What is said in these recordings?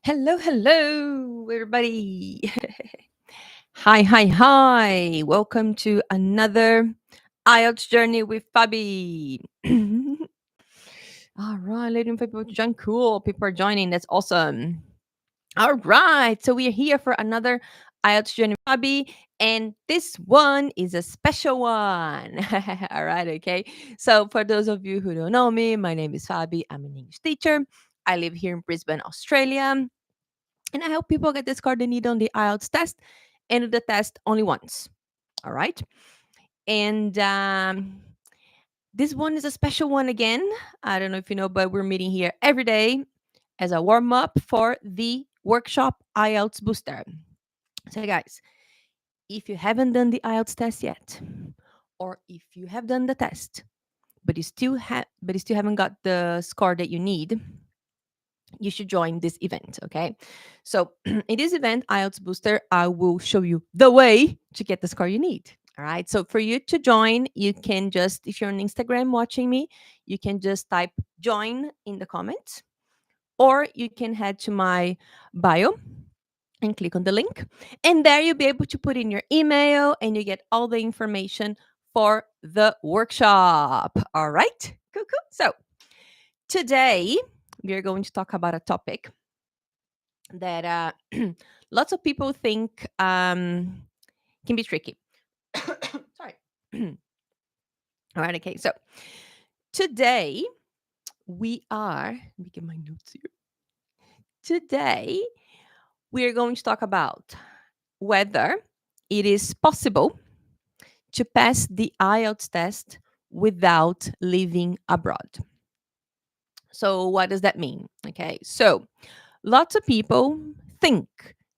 Hello, hello, everybody. Hi, hi, hi. Welcome to another IELTS journey with Fabi. All right, letting people join. Cool. People are joining. That's awesome. All right. So we are here for another IELTS journey with Fabi. And this one is a special one. All right. Okay. So for those of you who don't know me, my name is Fabi. I'm an English teacher. I live here in Brisbane, Australia. And I help people get the score they need on the IELTS test and do the test only once. All right. And this one is a special one again. I don't know if you know, but we're meeting here every day as a warm up for the workshop IELTS Booster. So, guys, if you haven't done the IELTS test yet, or if you have done the test, but you still haven't got the score that you need, you should join this event. Okay. So in this event, IELTS Booster, I will show you the way to get the score you need. All right. So for you to join, you can just, if you're on Instagram watching me, you can just type join in the comments, or you can head to my bio and click on the link. And there you'll be able to put in your email and you get all the information for the workshop. All right. Cool, cool. So today we are going to talk about a topic that lots of people think can be tricky. Sorry. All right. Okay. So today we are, let me get my notes here. Today we are going to talk about whether it is possible to pass the IELTS test without living abroad. So, what does that mean? Okay. So, lots of people think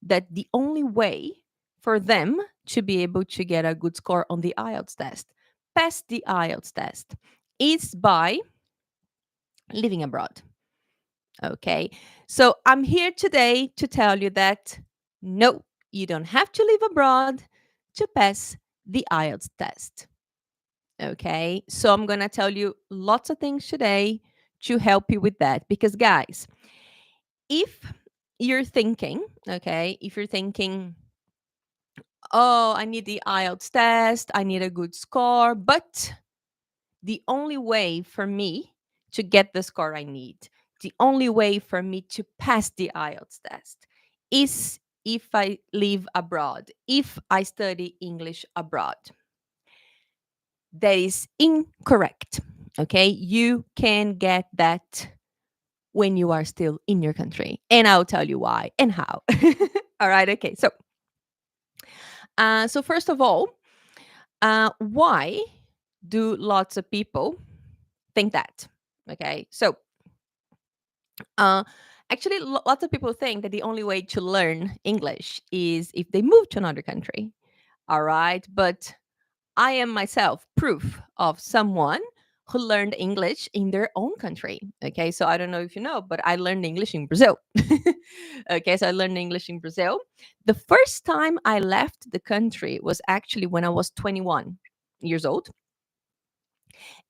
that the only way for them to be able to get a good score on the IELTS test, pass the IELTS test, is by living abroad. Okay. So I'm here today to tell you that no, you don't have to live abroad to pass the IELTS test. Okay. So I'm going to tell you lots of things today to help you with that. Because, guys, if you're thinking, okay, if you're thinking, oh, I need the IELTS test, I need a good score, but the only way for me to get the score I need, the only way for me to pass the IELTS test is if I live abroad, if I study English abroad. That is incorrect. Okay, you can get that when you are still in your country. And I'll tell you why and how. All right. Okay. So first of all, why do lots of people think that? Okay. So, uh, actually, lots of people think that the only way to learn English is if they move to another country. All right. But I am myself proof of someone who learned English in their own country. Okay, so I don't know if you know, but I learned English in Brazil. Okay, so I learned English in Brazil. The first time I left the country was actually when I was 21 years old.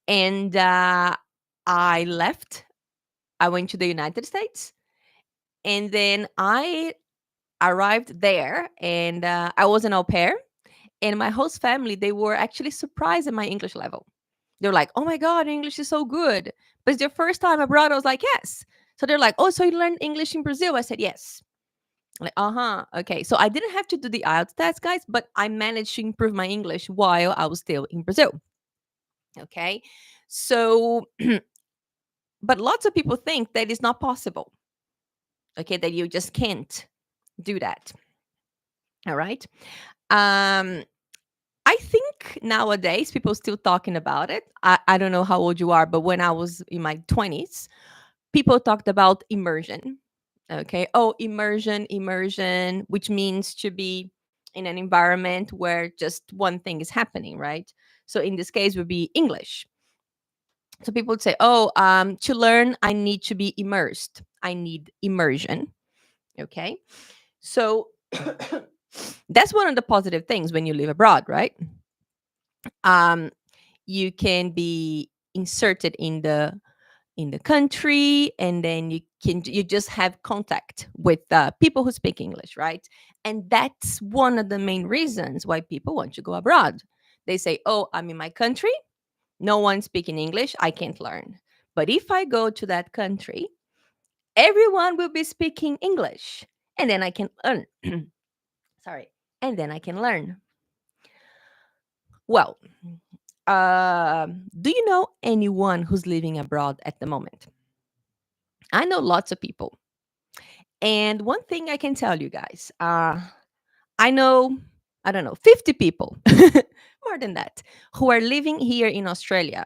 And I left, I went to the United States. And then I arrived there and I was an au pair. And my host family, they were actually surprised at my English level. They're like, "Oh my god, English is so good." But it's your first time abroad. I was like, "Yes." So they're like, "Oh, so you learned English in Brazil?" I said, "Yes." I'm like, uh-huh. Okay. So I didn't have to do the IELTS test, guys, but I managed to improve my English while I was still in Brazil. Okay. So, but lots of people think that it's not possible. Okay, that you just can't do that. All right. Um, I think nowadays people still talking about it. I don't know how old you are, but when I was in my 20s, people talked about immersion. Okay. Oh, immersion, which means to be in an environment where just one thing is happening, right? So in this case would be English. So people would say, oh, to learn, I need to be immersed. I need immersion. Okay. So that's one of the positive things when you live abroad, right? Um, you can be inserted in in the country, and then you just have contact with people who speak English, right? And that's one of the main reasons why people want to go abroad. They say, oh, I'm in my country, no one's speaking English, I can't learn. But if I go to that country, everyone will be speaking English, and then I can learn. Sorry. And then I can learn. Well, do you know anyone who's living abroad at the moment? I know lots of people. And one thing I can tell you guys, I know, I don't know, 50 people, more than that, who are living here in Australia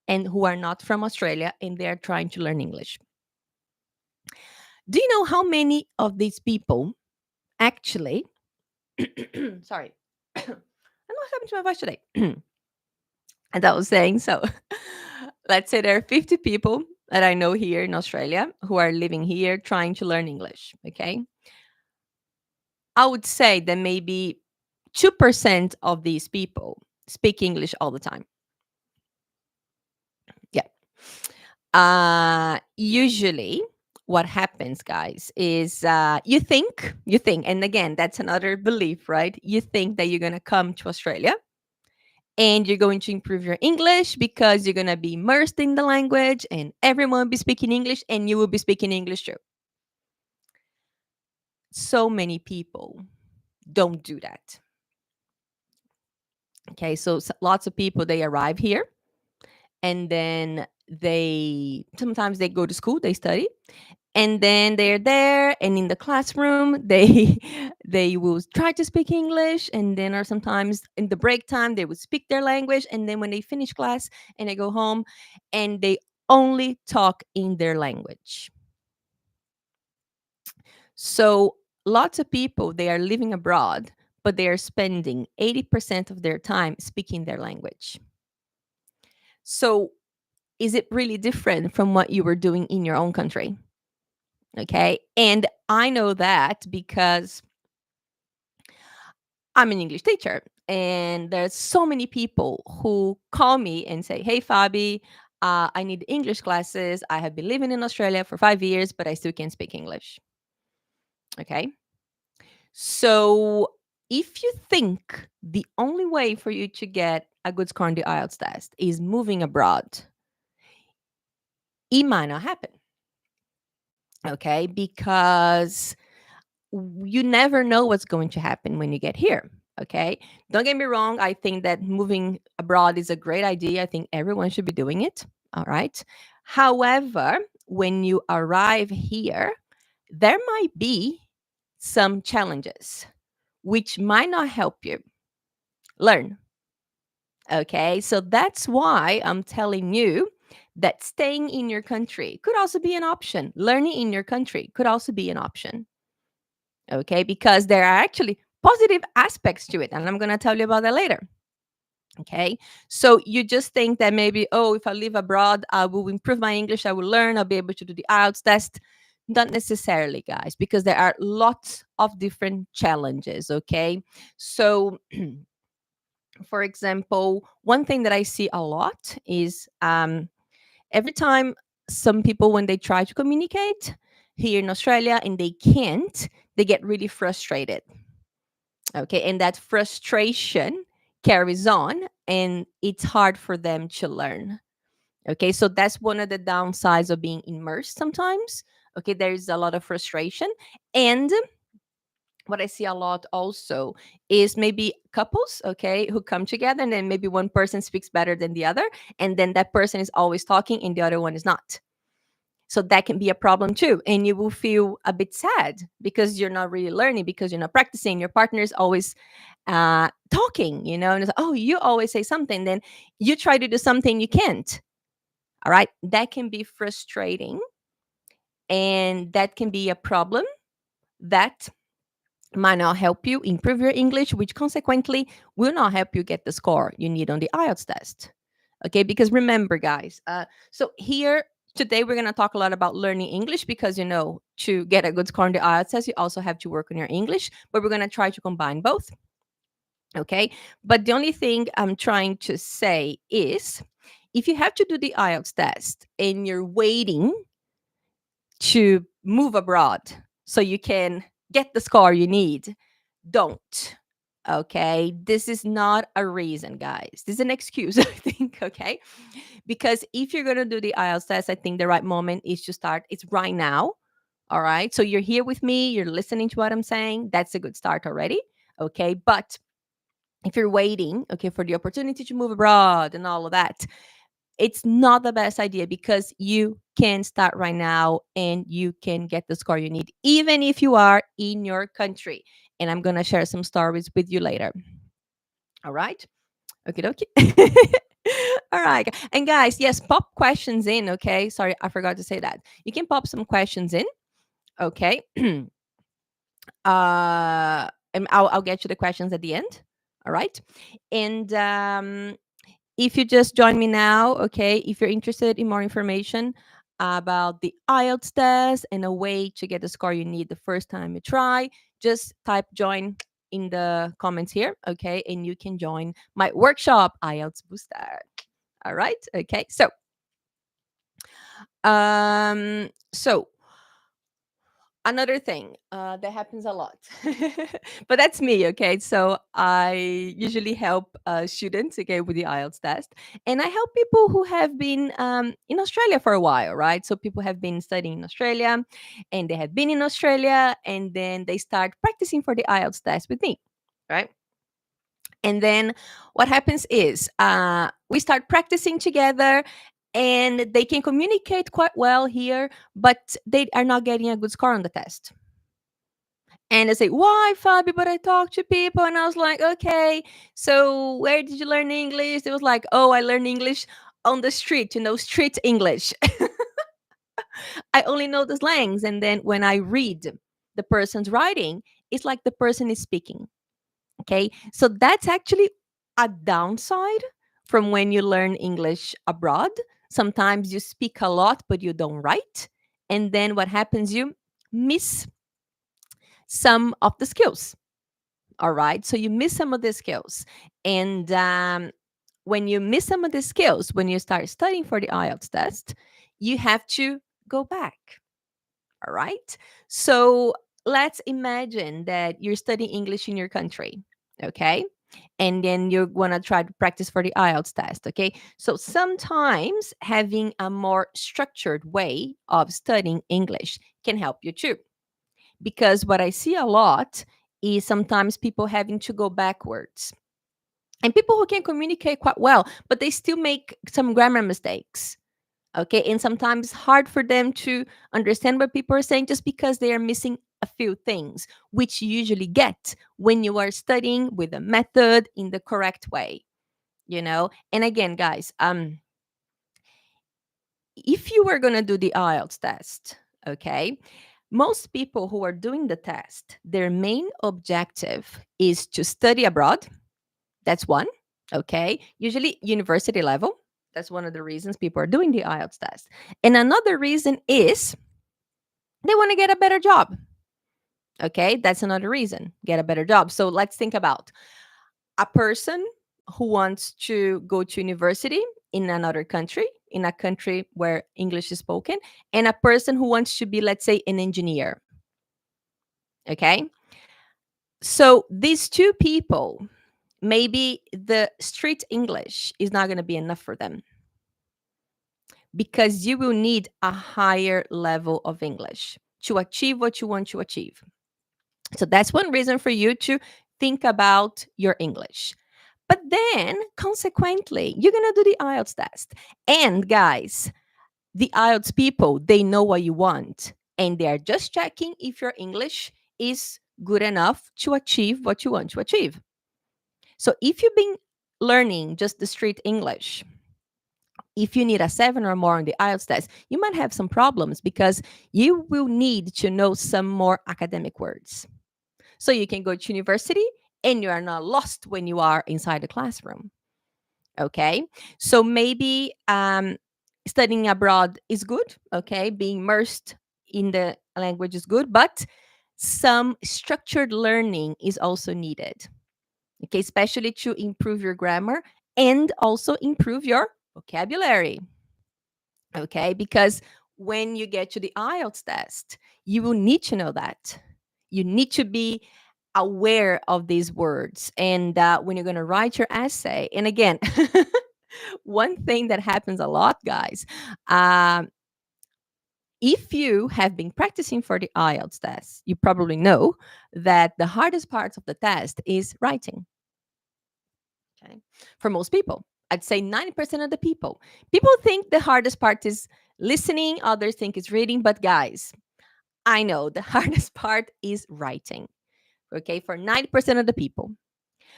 and who are not from Australia and they're trying to learn English. Do you know how many of these people actually, sorry, I don't know what happened to my voice today. And I was saying, so let's say there are 50 people that I know here in Australia who are living here trying to learn English. Okay. I would say that maybe 2% of these people speak English all the time. Yeah. Usually, what happens, guys, is you think, and again, that's another belief, right? You think that you're going to come to Australia and you're going to improve your English because you're going to be immersed in the language and everyone will be speaking English and you will be speaking English too. So many people don't do that. Okay, so lots of people, they arrive here and then they sometimes they go to school, they study, and then they're there and in the classroom they they will try to speak English, and then or sometimes in the break time they would speak their language, and then when they finish class and they go home and they only talk in their language. So lots of people, they are living abroad, but they are spending 80% of their time speaking their language. So is it really different from what you were doing in your own country? Okay. And I know that because I'm an English teacher, and there's so many people who call me and say, hey, Fabi, I need English classes. I have been living in Australia for 5 years, but I still can't speak English. Okay. So if you think the only way for you to get a good score on the Ielts test is moving abroad, it might not happen. Okay. Because you never know what's going to happen when you get here. Okay. Don't get me wrong. I think that moving abroad is a great idea. I think everyone should be doing it. All right. However, when you arrive here, there might be some challenges which might not help you learn. Okay. So that's why I'm telling you that staying in your country could also be an option. Learning in your country could also be an option. Okay, because there are actually positive aspects to it, and I'm going to tell you about that later. Okay, so you just think that maybe, oh, if I live abroad, I will improve my English, I will learn, I'll be able to do the IELTS test. Not necessarily, guys, because there are lots of different challenges. Okay, so for example, one thing that I see a lot is every time some people, when they try to communicate here in Australia and they can't, they get really frustrated. Okay. And that frustration carries on and it's hard for them to learn. Okay. So that's one of the downsides of being immersed sometimes. Okay. There's a lot of frustration. And what I see a lot also is maybe couples, okay, who come together and then maybe one person speaks better than the other. And then that person is always talking and the other one is not. So that can be a problem too. And you will feel a bit sad because you're not really learning, because you're not practicing. Your partner is always talking, and it's, oh, you always say something. Then you try to do something you can't. All right. That can be frustrating. And that can be a problem that might not help you improve your English, which consequently will not help you get the score you need on the IELTS test. Okay. Because remember, guys, so here, today, we're going to talk a lot about learning English because, to get a good score on the IELTS test, you also have to work on your English, but we're going to try to combine both. Okay. But the only thing I'm trying to say is if you have to do the IELTS test and you're waiting to move abroad so you can get the score you need, don't. Okay, this is not a reason, guys. This is an excuse, I think. Okay, because if you're gonna do the IELTS test, I think the right moment is to start. It's right now. All right, so you're here with me, you're listening to what I'm saying. That's a good start already. Okay, but if you're waiting, okay, for the opportunity to move abroad and all of that, it's not the best idea because you can start right now and you can get the score you need, even if you are in your country. And I'm going to share some stories with you later. All right. Okay, dokie. All right. And guys, yes, pop questions in. Okay. Sorry, I forgot to say that. You can pop some questions in. Okay. And I'll get you the questions at the end. All right. And if you just join me now, okay, if you're interested in more information about the IELTS test and a way to get the score you need the first time you try, just type join in the comments here, okay, and you can join my workshop, IELTS Booster. All right, okay, so another thing that happens a lot, but that's me. Okay, so I usually help students, okay, with the IELTS test, and I help people who have been in Australia for a while, right? So people have been studying in Australia, and they have been in Australia, and then they start practicing for the IELTS test with me, right? And then what happens is we start practicing together, and they can communicate quite well here, but they are not getting a good score on the test. And they say, "Why, Fabi? But I talk to people." And I was like, "Okay, so where did you learn English?" It was like, "Oh, I learned English on the street, street English." I only know the slangs. And then when I read the person's writing, it's like the person is speaking. Okay. So that's actually a downside from when you learn English abroad. Sometimes you speak a lot, but you don't write. And then what happens? You miss some of the skills. All right. So you miss some of the skills. And when you miss some of the skills, when you start studying for the IELTS test, you have to go back. All right. So let's imagine that you're studying English in your country. Okay. And then you want to try to practice for the IELTS test. Okay. So sometimes having a more structured way of studying English can help you too. Because what I see a lot is sometimes people having to go backwards. And people who can communicate quite well, but they still make some grammar mistakes. Okay. And sometimes hard for them to understand what people are saying just because they are missing a few things, which you usually get when you are studying with a method in the correct way. And again, guys, if you were going to do the IELTS test, okay, most people who are doing the test, their main objective is to study abroad. That's one. Okay. Usually university level. That's one of the reasons people are doing the IELTS test. And another reason is they want to get a better job. Okay. That's another reason, get a better job. So let's think about a person who wants to go to university in another country, in a country where English is spoken, and a person who wants to be, let's say, an engineer. Okay. So these two people, maybe the street English is not going to be enough for them because you will need a higher level of English to achieve what you want to achieve. So that's one reason for you to think about your English. But then, consequently, you're going to do the IELTS test. And guys, the IELTS people, they know what you want. And they are just checking if your English is good enough to achieve what you want to achieve. So if you've been learning just the street English, if you need a 7 or more on the IELTS test, you might have some problems because you will need to know some more academic words. So you can go to university and you are not lost when you are inside the classroom. Okay. So maybe studying abroad is good. Okay. Being immersed in the language is good, but some structured learning is also needed. Okay. Especially to improve your grammar and also improve your vocabulary. Okay, because when you get to the IELTS test, you will need to know that. You need to be aware of these words. And when you're going to write your essay, and again, one thing that happens a lot, guys, um, if you have been practicing for the IELTS test, you probably know that the hardest parts of the test is writing. Okay. For most people, I'd say 90% of the people think the hardest part is listening, others think it's reading. But guys, I know the hardest part is writing. Okay. For 90% of the people.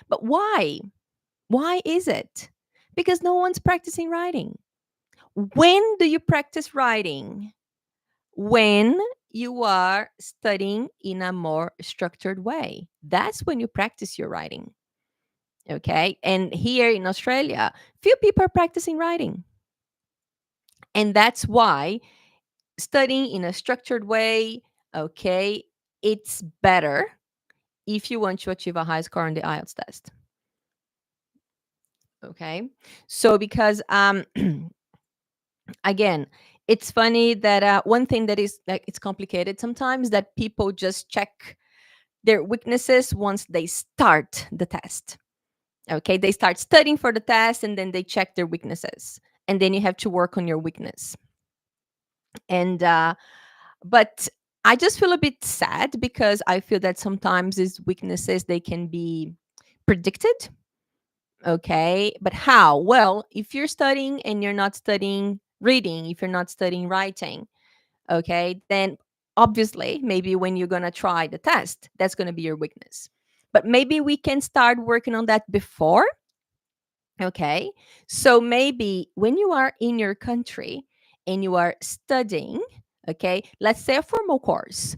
But why? Why is it? Because no one's practicing writing. When do you practice writing? When you are studying in a more structured way. That's when you practice your writing. Okay. And here in Australia, few people are practicing writing. And that's why studying in a structured way, okay, it's better if you want to achieve a high score on the IELTS test. Okay. So, because again, it's funny that one thing that is like it's complicated sometimes that people just check their weaknesses once they start the test. Okay, they start studying for the test and then they check their weaknesses, and then you have to work on your weakness. And but I just feel a bit sad because I feel that sometimes these weaknesses they can be predicted. Okay, but how? Well, if you're studying and you're not studying reading, if you're not studying writing, okay, then obviously maybe when you're going to try the test, that's going to be your weakness. But maybe we can start working on that before. Okay, so maybe when you are in your country and you are studying, okay, let's say a formal course,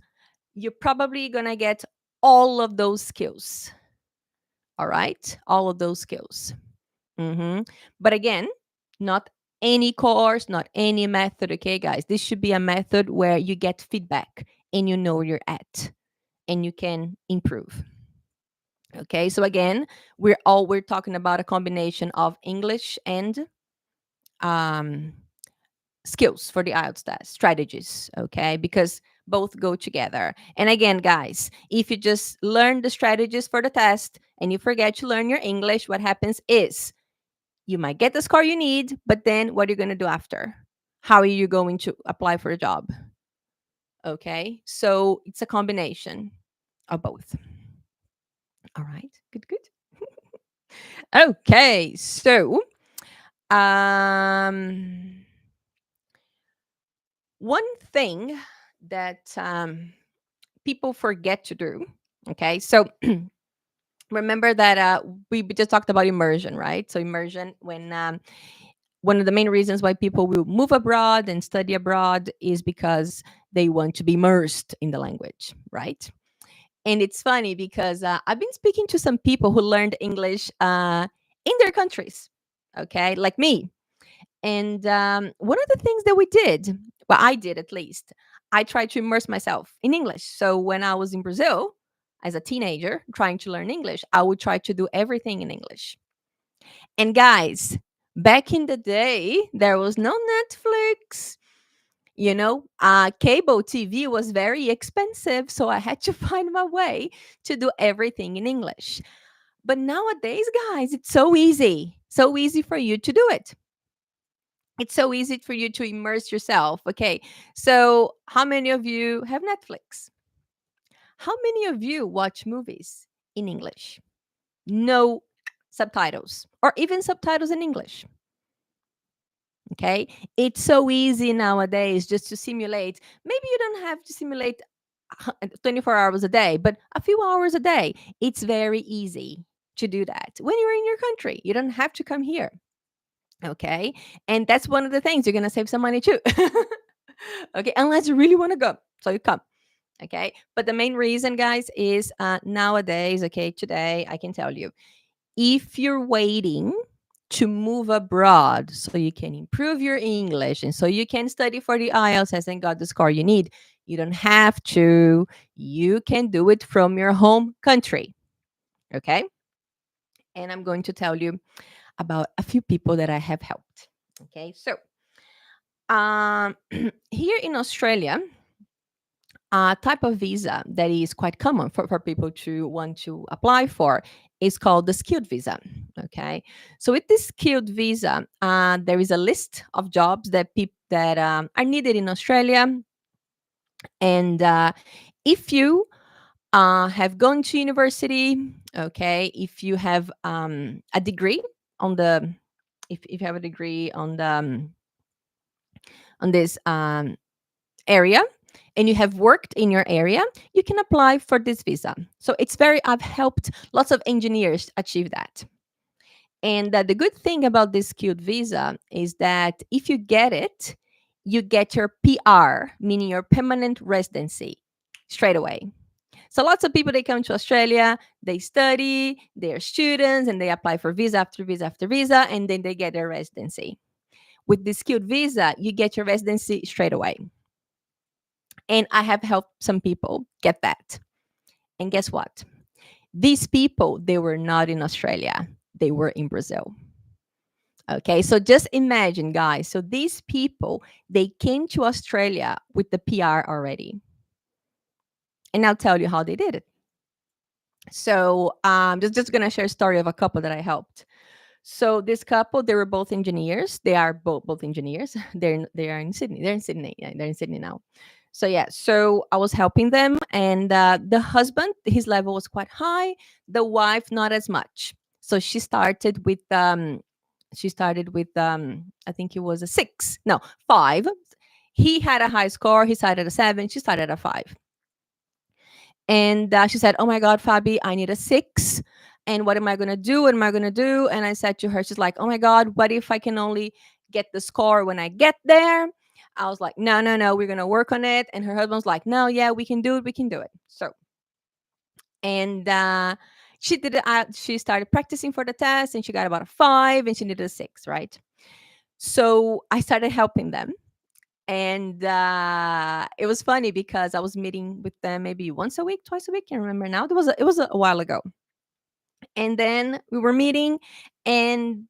you're probably going to get all of those skills. All right, all of those skills. But again, not any course, not any method. Okay, guys, this should be a method where you get feedback and you know where you're at and you can improve. Okay, so again, we're talking about a combination of English and um, skills for the IELTS test, strategies. Okay, because both go together. And again, guys, if you just learn the strategies for the test and you forget to learn your English, what happens is you might get the score you need, but then what are you going to do after? How are you going to apply for a job? Okay, so it's a combination of both. All right, good, good. Okay, so um, one thing that people forget to do. Okay, so remember that we just talked about immersion, right? So immersion, when one of the main reasons why people will move abroad and study abroad is because they want to be immersed in the language, right? And it's funny because I've been speaking to some people who learned English in their countries, okay, like me. And one of the things that we did, well, I did at least, I tried to immerse myself in English. So when I was in Brazil as a teenager trying to learn English, I would try to do everything in English. And guys, back in the day, there was no Netflix. Cable TV was very expensive. So I had to find my way to do everything in English. But nowadays, guys, it's so easy. So easy for you to do it. It's so easy for you to immerse yourself. Okay. So, how many of you have Netflix? How many of you watch movies in English? No subtitles, or even subtitles in English. Okay. It's so easy nowadays just to simulate. Maybe you don't have to simulate 24 hours a day, but a few hours a day. It's very easy to do that when you're in your country. You don't have to come here. Okay. And that's one of the things you're going to save some money too. Okay. Unless you really want to go. So you come. Okay. But the main reason, guys, is nowadays, okay, today, I can tell you, if you're waiting to move abroad so you can improve your English and so you can study for the IELTS and got the score you need, you don't have to. You can do it from your home country. Okay. And I'm going to tell you about a few people that I have helped. Okay, so um, here in Australia, a type of visa that is quite common for people to want to apply for is called the skilled visa. Okay, so with this skilled visa, there is a list of jobs that people that are needed in Australia, and if you have gone to university, okay, if you have a degree on the, if you have a degree on this area, and you have worked in your area, you can apply for this visa. So it's very, I've helped lots of engineers achieve that. And the good thing about this skilled visa is that if you get it, you get your PR, meaning your permanent residency, straight away. So lots of people, they come to Australia, they study, they're students, and they apply for visa after visa after visa, and then they get their residency. With the skilled visa, you get your residency straight away. And I have helped some people get that. And guess what? These people, they were not in Australia, they were in Brazil. Okay, so just imagine, guys. So these people, they came to Australia with the PR already. And I'll tell you how they did it. So just gonna share a story of a couple that I helped. So this couple, they were both engineers. They are both engineers. They are in Sydney. They're in Sydney. Yeah, they're in Sydney now. So yeah, so I was helping them, and the husband, his level was quite high. The wife, not as much. So she started with I think it was a 6, no, 5. He had a high score. He started at a 7. She started at a 5. And she said, "Oh my God, Fabi, I need a 6. And what am I going to do? What am I going to do?" And I said to her, she's like, "Oh my God, what if I can only get the score when I get there?" I was like, "No, no, no, we're going to work on it." And her husband's like, "No, yeah, we can do it. We can do it." So, and she did it. She started practicing for the test, and she got about a 5, and she needed a 6, right? So I started helping them, and it was funny because I was meeting with them maybe once a week, twice a week. Can't remember now. It was a while ago, and then we were meeting, and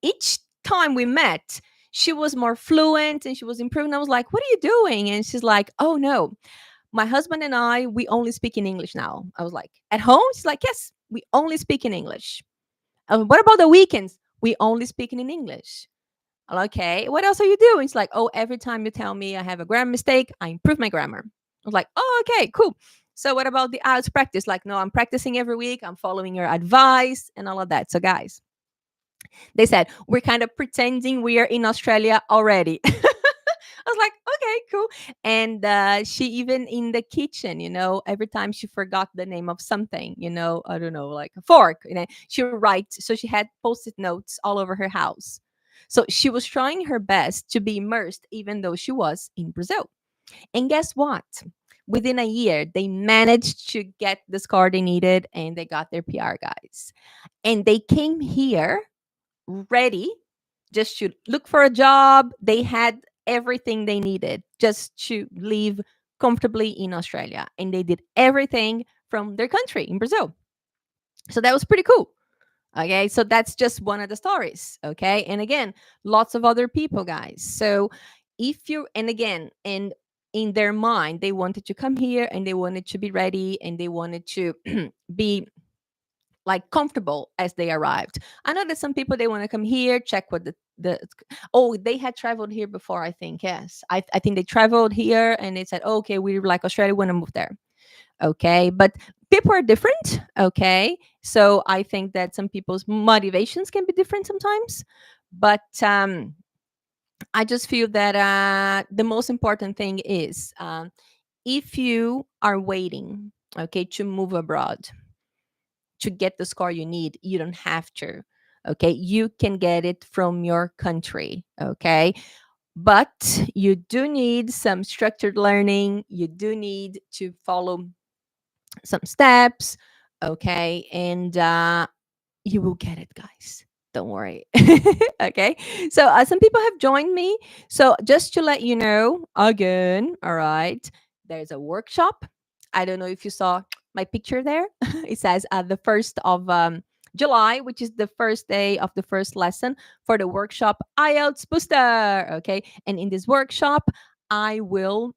each time we met, she was more fluent and she was improving. I was like, "What are you doing?" And she's like, "Oh no, my husband and I, we only speak in English now." I was like, "At home?" She's like, "Yes, we only speak in English." What about the weekends? We only speak in English. Okay, what else are you doing? It's like, "Oh, every time you tell me I have a grammar mistake, I improve my grammar." I was like, "Oh, okay, cool. So what about the IELTS practice?" Like, "No, I'm practicing every week. I'm following your advice and all of that." So guys, they said, "We're kind of pretending we are in Australia already." I was like, "Okay, cool." And she even in the kitchen, every time she forgot the name of something, I don't know, like a fork, she would write. So she had post-it notes all over her house. So she was trying her best to be immersed, even though she was in Brazil. And guess what? Within a year, they managed to get the score they needed, and they got their PR, guys. And they came here ready just to look for a job. They had everything they needed just to live comfortably in Australia. And they did everything from their country in Brazil. So that was pretty cool. Okay. So that's just one of the stories. Okay. And again, lots of other people, guys. So if you, and again, and in their mind, they wanted to come here and they wanted to be ready and they wanted to be like comfortable as they arrived. I know that some people, they want to come here, check what the oh, they had traveled here before, I think. Yes. I think they traveled here and they said, "Oh, okay, we like Australia, want to move there." Okay. But people are different. Okay. So I think that some people's motivations can be different sometimes. But I just feel that the most important thing is if you are waiting, okay, to move abroad, to get the score you need, you don't have to. Okay. You can get it from your country. Okay. But you do need some structured learning. You do need to follow some steps. Okay. And you will get it, guys. Don't worry. Okay. So some people have joined me. So just to let you know again, all right, there's a workshop. I don't know if you saw my picture there. It says the 1st of July, which is the first day of the first lesson for the workshop IELTS Booster. Okay. And in this workshop, I will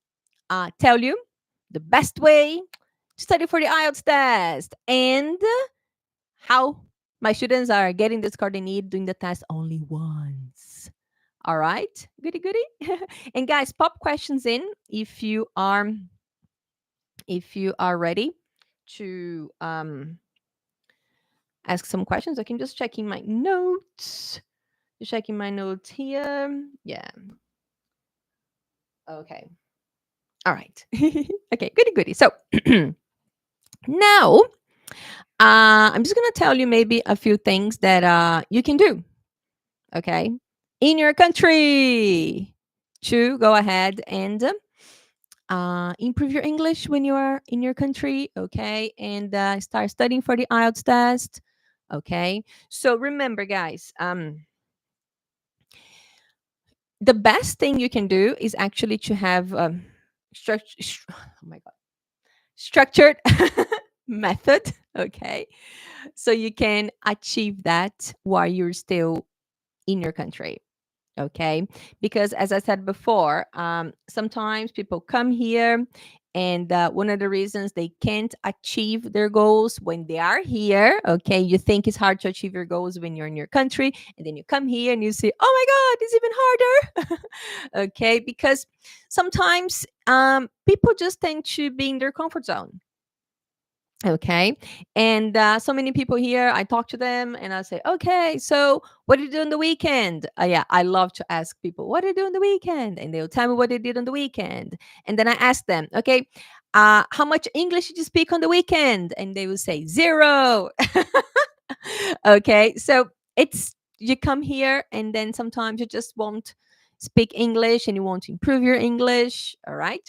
tell you the best way to study for the IELTS test and how my students are getting the score they need doing the test only once. All right, goody goody. And guys, pop questions in if you are ready to ask some questions. I can just checking my notes. Just checking my notes here. Yeah. Okay. All right. Okay. Goody goody. So now I'm just gonna tell you maybe a few things that you can do. Okay, in your country to go ahead and improve your English when you are in your country. Okay, and start studying for the IELTS test. Okay, so remember, guys, the best thing you can do is actually to have oh my god, structured method. Okay, so you can achieve that while you're still in your country. Okay, because as I said before, sometimes people come here and one of the reasons they can't achieve their goals when they are here. Okay, you think it's hard to achieve your goals when you're in your country, and then you come here and you say, oh my god, it's even harder. Okay, because sometimes people just tend to be in their comfort zone. Okay. And so many people here, I talk to them and I say, okay, so what did you do on the weekend? Yeah, I love to ask people, what did you do on the weekend? And they'll tell me what they did on the weekend. And then I ask them, okay, how much English did you speak on the weekend? And they will say zero. Okay. So it's, you come here and then sometimes you just won't speak English and you want to improve your English. All right.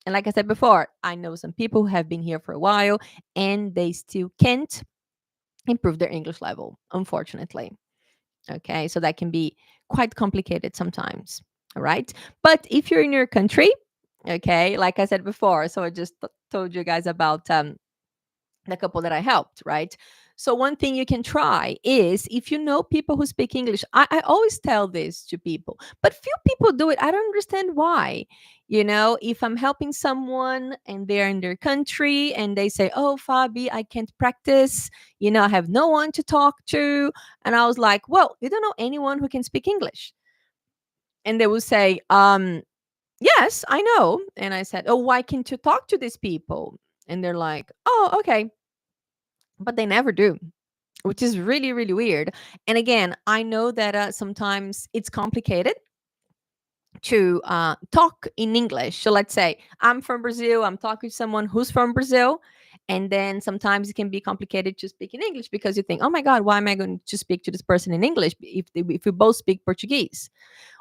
And like I said before, I know some people who have been here for a while and they still can't improve their English level, unfortunately. Okay, so that can be quite complicated sometimes. All right. But if you're in your country, okay, like I said before, so I just told you guys about the couple that I helped, right? So one thing you can try is if you know people who speak English. I always tell this to people, but few people do it. I don't understand why. You know, if I'm helping someone and they're in their country and they say, "Oh, Fabi, I can't practice. You know, I have no one to talk to," and I was like, "Well, you don't know anyone who can speak English," and they will say, "Yes, I know," and I said, "Oh, why can't you talk to these people?" And they're like, "Oh, okay." But they never do, which is really, really weird. And again, I know that sometimes it's complicated to talk in English. So let's say I'm from Brazil, I'm talking to someone who's from Brazil. And then sometimes it can be complicated to speak in English because you think, oh my God, why am I going to speak to this person in English if we both speak Portuguese?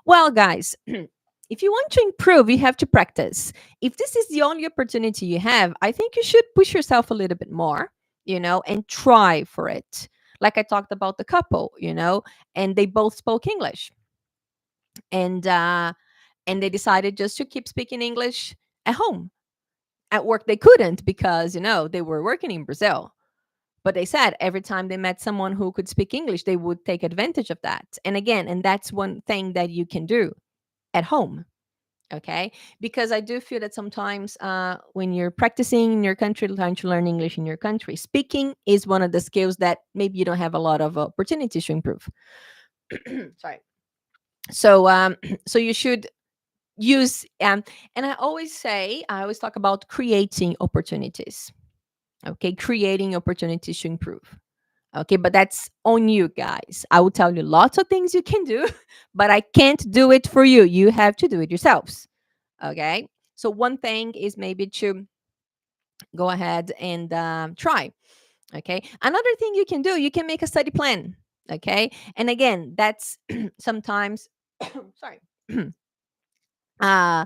Well, guys, if you want to improve, you have to practice. If this is the only opportunity you have, I think you should push yourself a little bit more, you know, and try for it. Like I talked about the couple, you know, and they both spoke English. And they decided just to keep speaking English at home. At work they couldn't because, you know, they were working in Brazil. But they said every time they met someone who could speak English, they would take advantage of that. And again, and that's one thing that you can do at home. Okay, because I do feel that sometimes when you're practicing in your country, trying to learn English in your country, speaking is one of the skills that maybe you don't have a lot of opportunities to improve. Sorry. So so you should use and I always talk about creating opportunities. Okay, creating opportunities to improve. Okay, but that's on you guys. I will tell you lots of things you can do, but I can't do it for you. You have to do it yourselves. Okay, so one thing is maybe to go ahead and try. Okay, another thing you can do, you can make a study plan. Okay, and again, that's sometimes sorry uh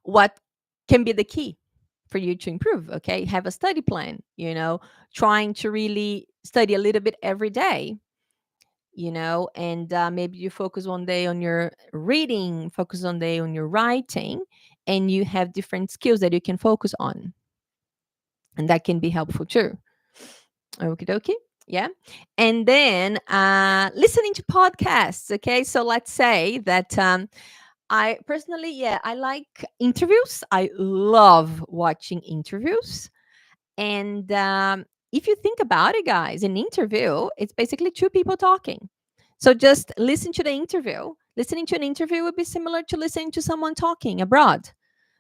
what can be the key for you to improve. Okay, have a study plan, you know, trying to really study a little bit every day, you know, and maybe you focus one day on your reading, focus one day on your writing, and you have different skills that you can focus on, and that can be helpful too. Okie dokie. Yeah. And then listening to podcasts. Okay. So let's say that I personally, yeah, I like interviews. I love watching interviews. And if you think about it, guys, an interview, it's basically two people talking. So just listen to the interview. Listening to an interview would be similar to listening to someone talking abroad.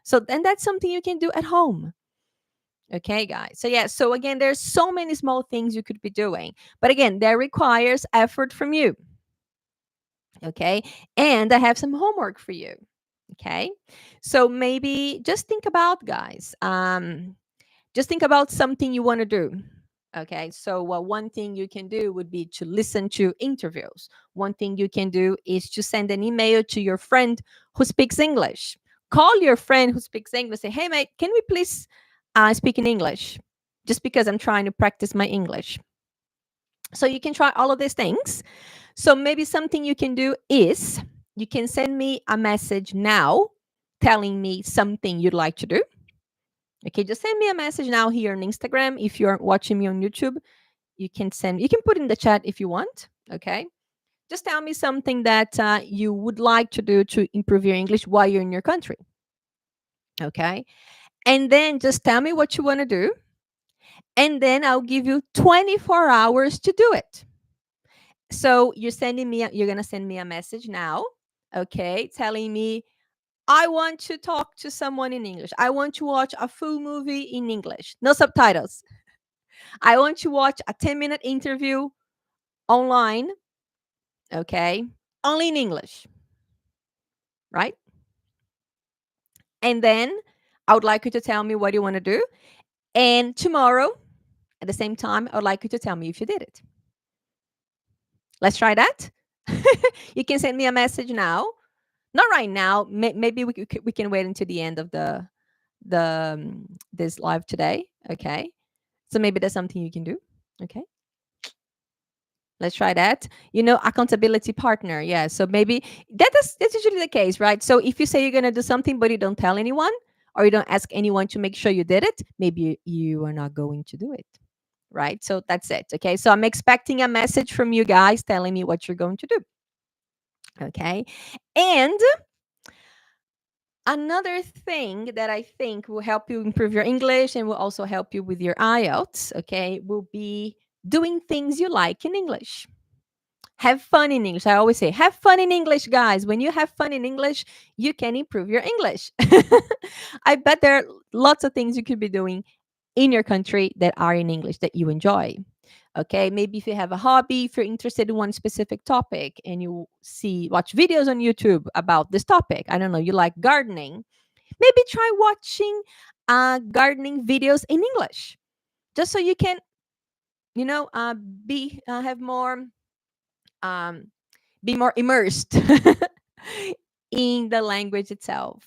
So then that's something you can do at home. Okay, guys. So yeah, so again, there's so many small things you could be doing. But again, that requires effort from you. Okay. And I have some homework for you. Okay. So maybe just think about, guys. Just think about something you want to do. Okay, so one thing you can do would be to listen to interviews. One thing you can do is to send an email to your friend who speaks English. Call your friend who speaks English. Say, hey, mate, can we please speak in English? Just because I'm trying to practice my English. So you can try all of these things. So maybe something you can do is you can send me a message now telling me something you'd like to do. Okay, just send me a message now here on Instagram. If you're watching me on YouTube, you can put in the chat if you want. Okay, just tell me something that you would like to do to improve your English while you're in your country. Okay, and then just tell me what you want to do, and then I'll give you 24 hours to do it. So you're gonna send me a message now, okay, telling me I want to talk to someone in English. I want to watch a full movie in English, no subtitles. I want to watch a 10-minute interview online, okay, only in English, right? And then I would like you to tell me what you want to do. And tomorrow, at the same time, I would like you to tell me if you did it. Let's try that. You can send me a message now. Not right now. Maybe we can wait until the end of the this live today. Okay. So maybe that's something you can do. Okay. Let's try that. Accountability partner. Yeah. So maybe that's usually the case, right? So if you say you're gonna do something but you don't tell anyone or you don't ask anyone to make sure you did it, maybe you are not going to do it. Right. So that's it. Okay. So I'm expecting a message from you guys telling me what you're going to do. Okay. And another thing that I think will help you improve your English and will also help you with your IELTS, okay, will be doing things you like in English. Have fun in English. I always say, have fun in English, guys. When you have fun in English, you can improve your English. I bet there are lots of things you could be doing in your country that are in English that you enjoy. Okay, maybe if you have a hobby, if you're interested in one specific topic and you watch videos on YouTube about this topic, I don't know, you like gardening, maybe try watching gardening videos in English, just so you can, be have more um, be more immersed in the language itself.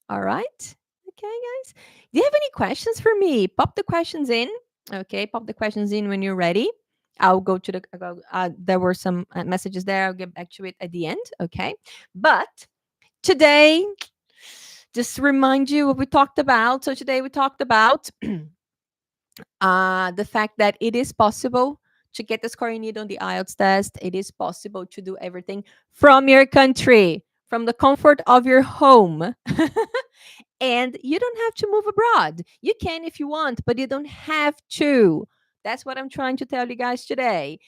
All right. Okay, guys. Do you have any questions for me? Pop the questions in. Okay, pop the questions in when you're ready. I'll go to there were some messages there. I'll get back to it at the end. Okay. But today, just to remind you what we talked about. So today we talked about the fact that it is possible to get the score you need on the IELTS test. It is possible to do everything from your country, from the comfort of your home. And you don't have to move abroad. You can if you want, but you don't have to. That's what I'm trying to tell you guys today.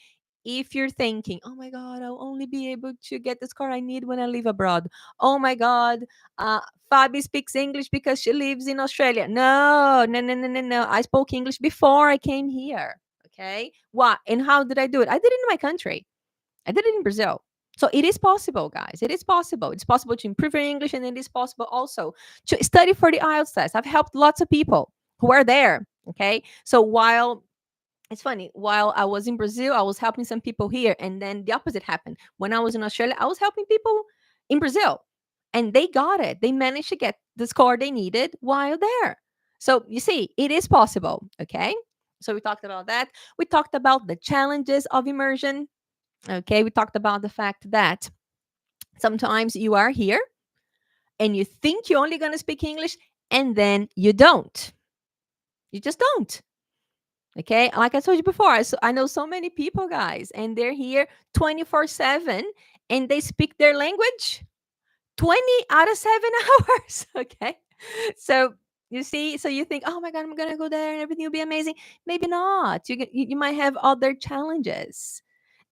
If you're thinking, oh my God, I'll only be able to get the score I need when I live abroad. Oh my God, Fabi speaks English because she lives in Australia. No, no, no, no, no, no. I spoke English before I came here. Okay. What? And how did I do it? I did it in my country. I did it in Brazil. So it is possible, guys. It is possible. It's possible to improve your English, and it is possible also to study for the IELTS test. I've helped lots of people who are there. Okay. So it's funny, while I was in Brazil, I was helping some people here, and then the opposite happened. When I was in Australia, I was helping people in Brazil, and they got it. They managed to get the score they needed while there. So you see, it is possible. Okay. So we talked about that. We talked about the challenges of immersion. Okay, we talked about the fact that sometimes you are here and you think you're only going to speak English and then you don't. You just don't. Okay. Like I told you before, I know so many people, guys, and they're here 24/7 and they speak their language 20 out of 7 hours. Okay. So you see, so you think, oh my God, I'm going to go there and everything will be amazing. Maybe not. You might have other challenges.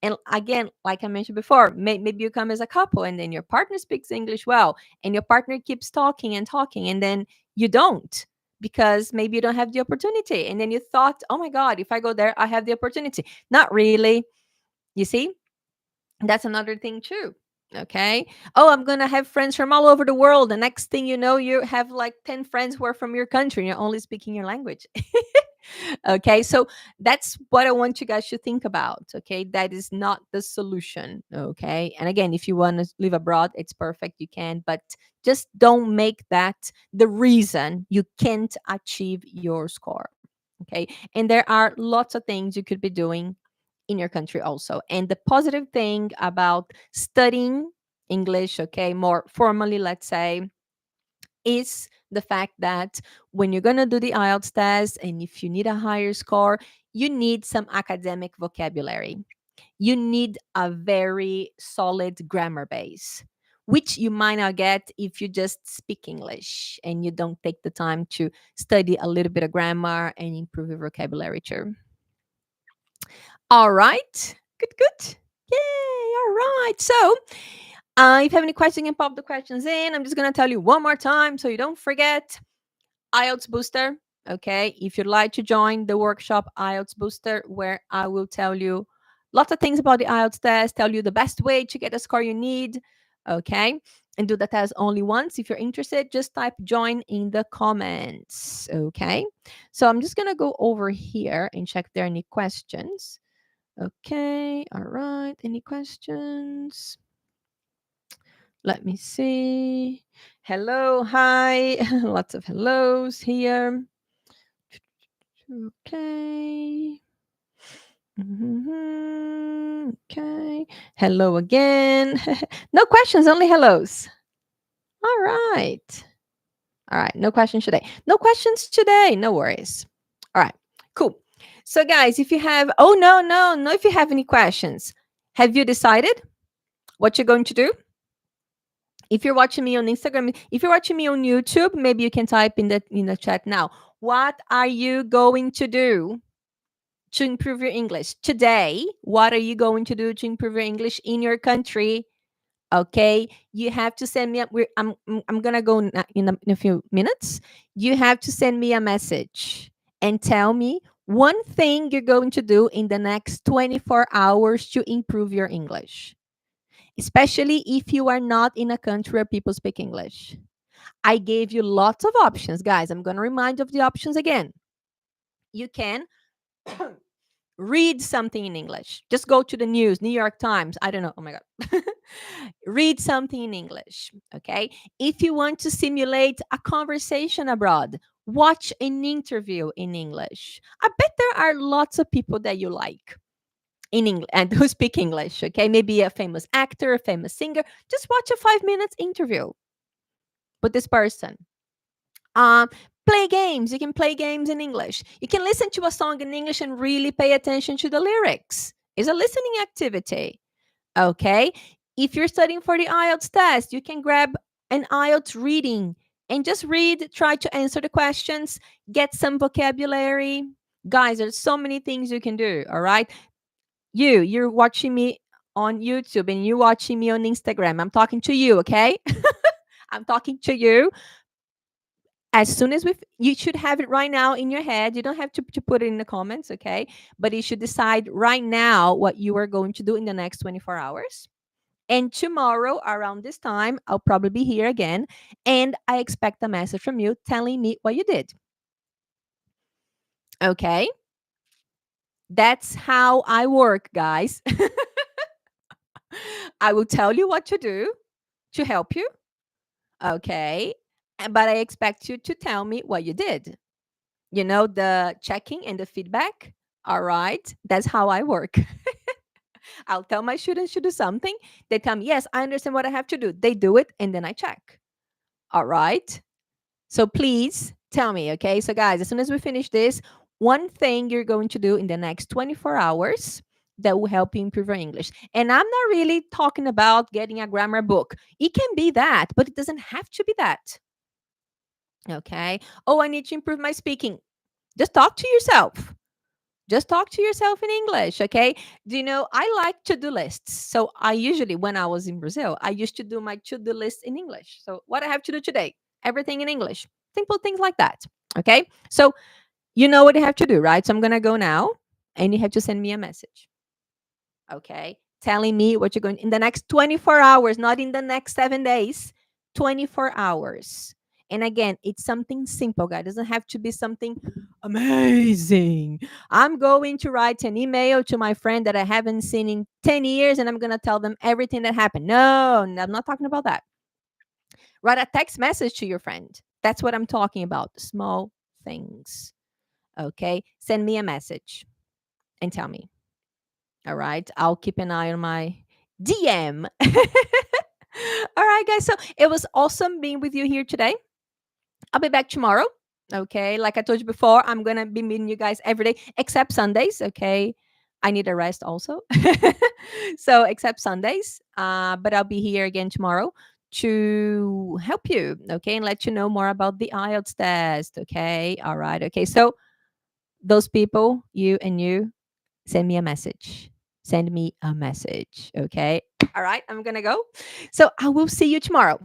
And again, like I mentioned before, maybe you come as a couple and then your partner speaks English well and your partner keeps talking and talking and then you don't because maybe you don't have the opportunity. And then you thought, oh my God, if I go there, I have the opportunity. Not really. You see? That's another thing too. Okay. Oh, I'm going to have friends from all over the world. The next thing you know, you have like 10 friends who are from your country and you're only speaking your language. Okay. So that's what I want you guys to think about. Okay. That is not the solution. Okay. And again, if you want to live abroad, it's perfect. You can, but just don't make that the reason you can't achieve your score. Okay. And there are lots of things you could be doing in your country also. And the positive thing about studying English, okay, more formally, let's say, is the fact that when you're going to do the IELTS test and if you need a higher score, you need some academic vocabulary. You need a very solid grammar base, which you might not get if you just speak English and you don't take the time to study a little bit of grammar and improve your vocabulary too. All right. Good, good. Yay. All right. So, if you have any questions, you can pop the questions in. I'm just going to tell you one more time so you don't forget. IELTS Booster. Okay. If you'd like to join the workshop IELTS Booster, where I will tell you lots of things about the IELTS test, tell you the best way to get the score you need. Okay. And do the test only once. If you're interested, just type join in the comments. Okay. So I'm just going to go over here and check if there are any questions. Okay, all right. Any questions? Let me see. Hello, hi. Lots of hellos here. Okay. Okay. Hello again. No questions, only hellos. All right. All right. No questions today. No questions today. No worries. All right. Cool. So, guys, if you have, oh, no, if you have any questions, have you decided what you're going to do? If you're watching me on Instagram, if you're watching me on YouTube, maybe you can type in the chat now. What are you going to do to improve your English today? What are you going to do to improve your English in your country? Okay, you have to send me up. I'm gonna go in a few minutes. You have to send me a message and tell me one thing you're going to do in the next 24 hours to improve your English, especially if you are not in a country where people speak English. I gave you lots of options, guys. I'm going to remind you of the options again. You can read something in English. Just go to the news, New York Times. I don't know. Oh my God. Read something in English. Okay. If you want to simulate a conversation abroad, watch an interview in English. I bet there are lots of people that you like in English and who speak English. Okay. Maybe a famous actor, a famous singer. Just watch a 5 minutes interview with this person. Um, Play games. You can play games in English. You can listen to a song in English and really pay attention to the lyrics. It's a listening activity. Okay. If you're studying for the IELTS test, you can grab an IELTS reading and just read, try to answer the questions, get some vocabulary. Guys, there's so many things you can do. All right. You're watching me on YouTube and you're watching me on Instagram. I'm talking to you. Okay. I'm talking to you. As soon as you should have it right now in your head. You don't have to put it in the comments, okay? But you should decide right now what you are going to do in the next 24 hours. And tomorrow around this time, I'll probably be here again. And I expect a message from you telling me what you did. Okay? That's how I work, guys. I will tell you what to do to help you. Okay? But I expect you to tell me what you did. You know, the checking and the feedback. All right. That's how I work. I'll tell my students to do something. They tell me, yes, I understand what I have to do. They do it and then I check. All right. So please tell me. Okay. So, guys, as soon as we finish this, one thing you're going to do in the next 24 hours that will help you improve your English. And I'm not really talking about getting a grammar book. It can be that, but it doesn't have to be that. Okay. Oh, I need to improve my speaking. Just talk to yourself. Just talk to yourself in English, okay? Do you know I like to-do lists. So I usually, when I was in Brazil, I used to do my to-do list in English. So what I have to do today, everything in English. Simple things like that. Okay? So you know what you have to do, right? So I'm gonna go now and you have to send me a message. Okay? Telling me what you're going in the next 24 hours, not in the next 7 days. 24 hours. And again, it's something simple, guys. It doesn't have to be something amazing. I'm going to write an email to my friend that I haven't seen in 10 years and I'm going to tell them everything that happened. No, I'm not talking about that. Write a text message to your friend. That's what I'm talking about. Small things. Okay? Send me a message and tell me. All right? I'll keep an eye on my DM. All right, guys. So it was awesome being with you here today. I'll be back tomorrow. Okay. Like I told you before, I'm going to be meeting you guys every day except Sundays. Okay. I need a rest also. So, except Sundays. But I'll be here again tomorrow to help you. Okay. And let you know more about the IELTS test. Okay. All right. Okay. So, those people, you and you, send me a message. Send me a message. Okay. All right. I'm going to go. So, I will see you tomorrow.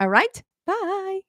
All right. Bye.